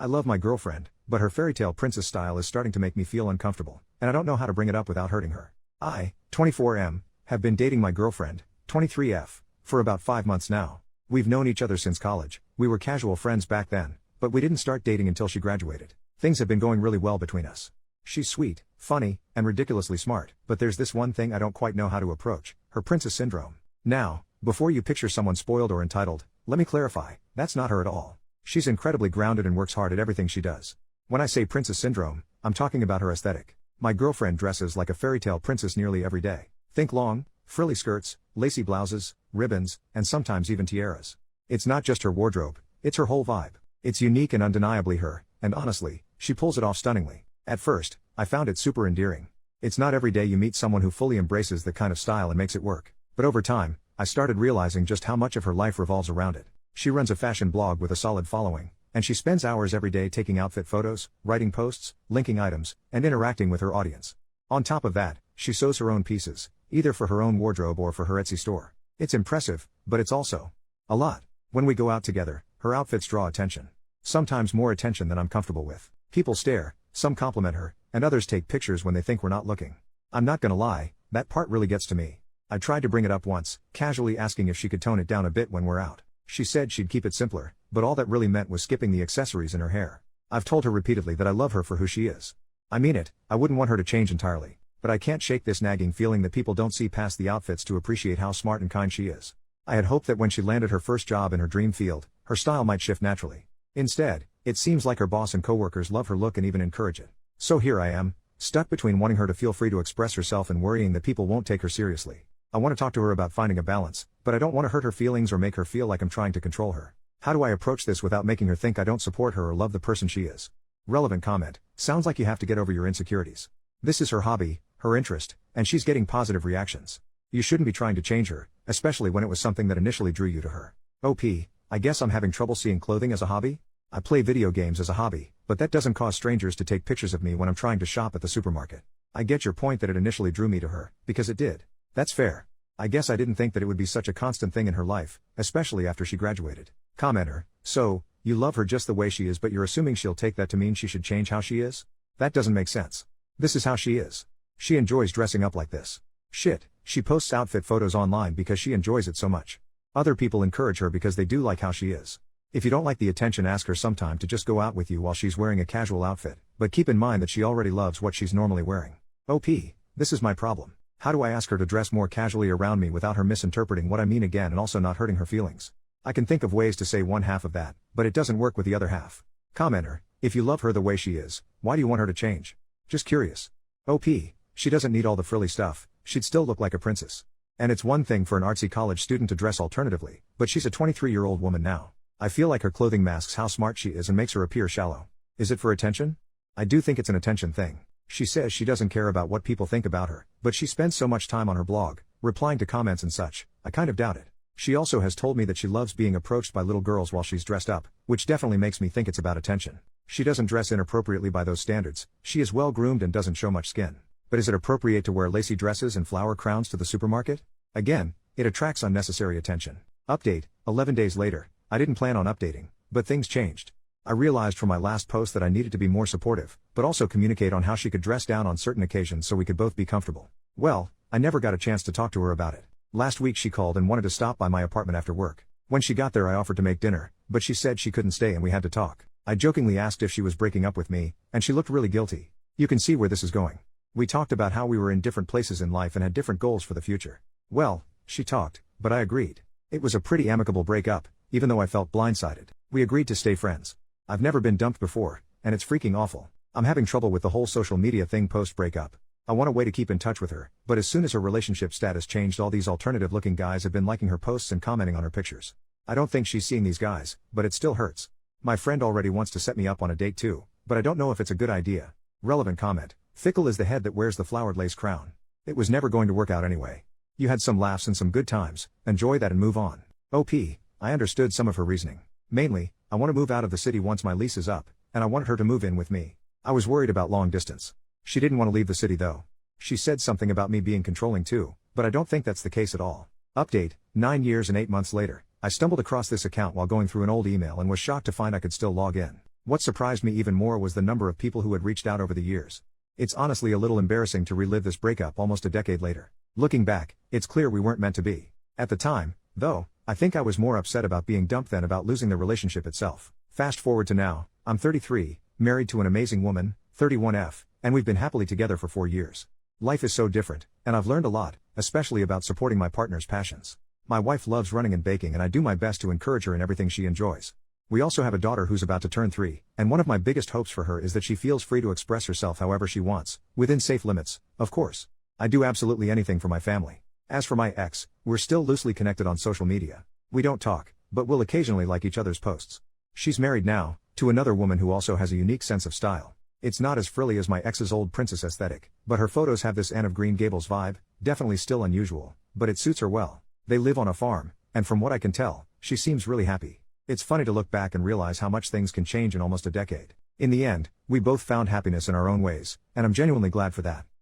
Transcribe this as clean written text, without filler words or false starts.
I love my girlfriend, but her fairytale princess style is starting to make me feel uncomfortable, and I don't know how to bring it up without hurting her. I, 24M, have been dating my girlfriend, 23F, for about 5 months now. We've known each other since college. We were casual friends back then, but we didn't start dating until she graduated. Things have been going really well between us. She's sweet, funny, and ridiculously smart, but there's this one thing I don't quite know how to approach: her princess syndrome. Now, before you picture someone spoiled or entitled, let me clarify, that's not her at all. She's incredibly grounded and works hard at everything she does. When I say princess syndrome, I'm talking about her aesthetic. My girlfriend dresses like a fairytale princess nearly every day. Think long, frilly skirts, lacy blouses, ribbons, and sometimes even tiaras. It's not just her wardrobe, it's her whole vibe. It's unique and undeniably her, and honestly, she pulls it off stunningly. At first, I found it super endearing. It's not every day you meet someone who fully embraces the kind of style and makes it work. But over time, I started realizing just how much of her life revolves around it. She runs a fashion blog with a solid following, and she spends hours every day taking outfit photos, writing posts, linking items, and interacting with her audience. On top of that, she sews her own pieces, either for her own wardrobe or for her Etsy store. It's impressive, but it's also a lot. When we go out together, her outfits draw attention. Sometimes more attention than I'm comfortable with. People stare, some compliment her, and others take pictures when they think we're not looking. I'm not gonna lie, that part really gets to me. I tried to bring it up once, casually asking if she could tone it down a bit when we're out. She said she'd keep it simpler, but all that really meant was skipping the accessories in her hair. I've told her repeatedly that I love her for who she is. I mean it, I wouldn't want her to change entirely. But I can't shake this nagging feeling that people don't see past the outfits to appreciate how smart and kind she is. I had hoped that when she landed her first job in her dream field, her style might shift naturally. Instead, it seems like her boss and coworkers love her look and even encourage it. So here I am, stuck between wanting her to feel free to express herself and worrying that people won't take her seriously. I want to talk to her about finding a balance, but I don't want to hurt her feelings or make her feel like I'm trying to control her. How do I approach this without making her think I don't support her or love the person she is? Relevant comment: sounds like you have to get over your insecurities. This is her hobby, her interest, and she's getting positive reactions. You shouldn't be trying to change her, especially when it was something that initially drew you to her. OP, I guess I'm having trouble seeing clothing as a hobby? I play video games as a hobby, but that doesn't cause strangers to take pictures of me when I'm trying to shop at the supermarket. I get your point that it initially drew me to her, because it did. That's fair. I guess I didn't think that it would be such a constant thing in her life, especially after she graduated. Commenter: so, you love her just the way she is, but you're assuming she'll take that to mean she should change how she is? That doesn't make sense. This is how she is. She enjoys dressing up like this. Shit, she posts outfit photos online because she enjoys it so much. Other people encourage her because they do like how she is. If you don't like the attention, ask her sometime to just go out with you while she's wearing a casual outfit, but keep in mind that she already loves what she's normally wearing. OP, this is my problem. How do I ask her to dress more casually around me without her misinterpreting what I mean again and also not hurting her feelings? I can think of ways to say one half of that, but it doesn't work with the other half. Commenter: if you love her the way she is, why do you want her to change? Just curious. OP, she doesn't need all the frilly stuff, she'd still look like a princess. And it's one thing for an artsy college student to dress alternatively, but she's a 23-year-old woman now. I feel like her clothing masks how smart she is and makes her appear shallow. Is it for attention? I do think it's an attention thing. She says she doesn't care about what people think about her, but she spends so much time on her blog, replying to comments and such. I kind of doubt it. She also has told me that she loves being approached by little girls while she's dressed up, which definitely makes me think it's about attention. She doesn't dress inappropriately by those standards, she is well groomed and doesn't show much skin. But is it appropriate to wear lacy dresses and flower crowns to the supermarket? Again, it attracts unnecessary attention. Update: 11 days later. I didn't plan on updating, but things changed. I realized from my last post that I needed to be more supportive, but also communicate on how she could dress down on certain occasions so we could both be comfortable. Well, I never got a chance to talk to her about it. Last week she called and wanted to stop by my apartment after work. When she got there I offered to make dinner, but she said she couldn't stay and we had to talk. I jokingly asked if she was breaking up with me, and she looked really guilty. You can see where this is going. We talked about how we were in different places in life and had different goals for the future. Well, she talked, but I agreed. It was a pretty amicable breakup, even though I felt blindsided. We agreed to stay friends. I've never been dumped before, and it's freaking awful. I'm having trouble with the whole social media thing post-breakup. I want a way to keep in touch with her, but as soon as her relationship status changed, all these alternative-looking guys have been liking her posts and commenting on her pictures. I don't think she's seeing these guys, but it still hurts. My friend already wants to set me up on a date too, but I don't know if it's a good idea. Relevant comment: fickle is the head that wears the flowered lace crown. It was never going to work out anyway. You had some laughs and some good times, enjoy that and move on. OP, I understood some of her reasoning. Mainly, I want to move out of the city once my lease is up, and I wanted her to move in with me. I was worried about long distance. She didn't want to leave the city though. She said something about me being controlling too, but I don't think that's the case at all. Update: 9 years and 8 months later, I stumbled across this account while going through an old email and was shocked to find I could still log in. What surprised me even more was the number of people who had reached out over the years. It's honestly a little embarrassing to relive this breakup almost a decade later. Looking back, it's clear we weren't meant to be. At the time, though, I think I was more upset about being dumped than about losing the relationship itself. Fast forward to now, I'm 33, married to an amazing woman, 31F, and we've been happily together for 4 years. Life is so different, and I've learned a lot, especially about supporting my partner's passions. My wife loves running and baking, and I do my best to encourage her in everything she enjoys. We also have a daughter who's about to turn 3, and one of my biggest hopes for her is that she feels free to express herself however she wants, within safe limits, of course. I do absolutely anything for my family. As for my ex, we're still loosely connected on social media. We don't talk, but we'll occasionally like each other's posts. She's married now, to another woman who also has a unique sense of style. It's not as frilly as my ex's old princess aesthetic, but her photos have this Anne of Green Gables vibe, definitely still unusual, but it suits her well. They live on a farm, and from what I can tell, she seems really happy. It's funny to look back and realize how much things can change in almost a decade. In the end, we both found happiness in our own ways, and I'm genuinely glad for that.